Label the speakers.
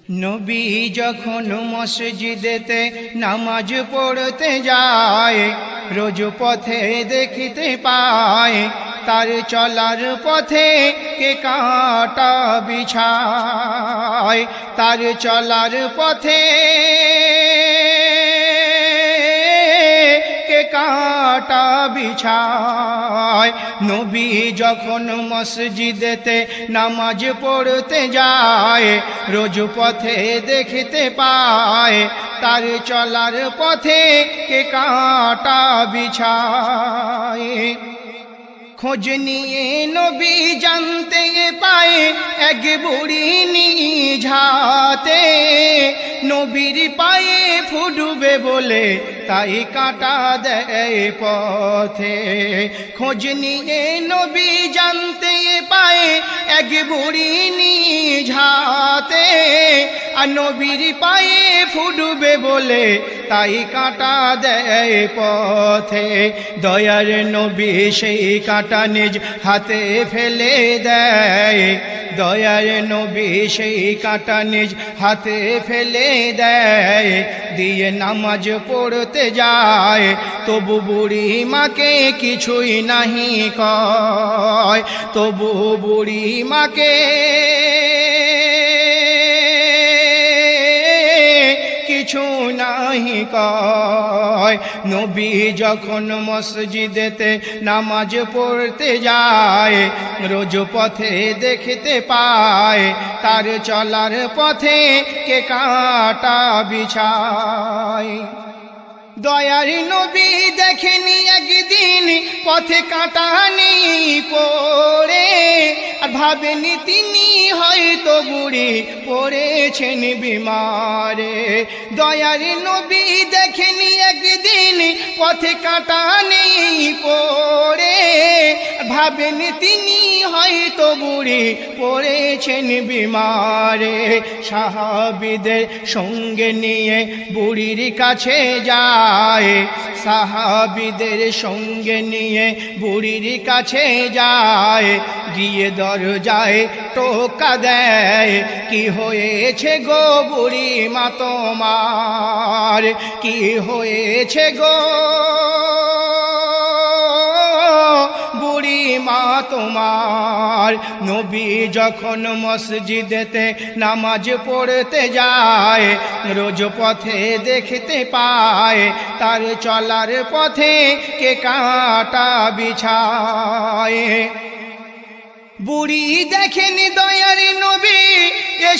Speaker 1: নবী যখন মসজিদেতে নামাজ পড়তে যায়, রোজ পথে দেখতে পায় তার চলার পথে কে কাঁটা বিছায়। তার চলার পথে কে কাঁটা বিছায়। নবী যখন মসজিদেতে নামাজ পড়তে যায়, রোজ পথে দেখতে পায় তার চলার পথে কে কাঁটা বিছায়। খোঁজ নিয়ে নবী জানতে পায় এক বুড়ি নিঝাতে নবীর পায়ে ফুটবে বলে তাই কাঁটা দেয় পথে। খোঁজ নিয়ে নবী জানতে পায় এক বুড়ি নিঝাতে আর নবীর পায়ে ফুটবে বলে তাই কাঁটা দেয় পথে। দয়ার নবী সেই কাঁটা নিজ হাতে ফেলে দেয়। দয়ার নবী সেই কাঁটা নিজ হাতে ফেলে দেয়, দিয়ে নামাজ পড়তে যায়। তবু বুড়ি মাকে কিছুই নাহি কয়, তবু বুড়ি মাকে কিছু নাহি কয়। নবী যখন মসজিদেতে নামাজ পড়তে যায়, রোজ পথে দেখতে পায় তার চলার পথে কে কাঁটা বিছায়। দয়ার নবী দেখেনি একদিন পথে কাঁটা নেই পড়ে, আর ভাবেনি তিনি হয়তো বুড়ি পড়েছেন বিমারে। দয়ার নবী দেখেনি একদিন পথে কাঁটা নেই পড়ে, ভাবেনি তিনি হয়তো বুড়ি পড়েছেন বিমারে। সাহাবীদের সঙ্গে নিয়ে বুড়ির কাছে যায়, সাহাবীদের সঙ্গে নিয়ে বুড়ির কাছে যায়। গিয়ে দরজায় টোকা দেয়, কি হয়েছে গো বুড়ি মা তোমার, কি হয়েছে গো বুড়ি মা তোমার। নবী যখন মসজিদেতে নামাজ পড়তে যায়, রোজ পথে দেখতে পায় তার চলার পথে কে কাঁটা বিছায়। বুড়ি দেখেনি দয়ার নবী এসে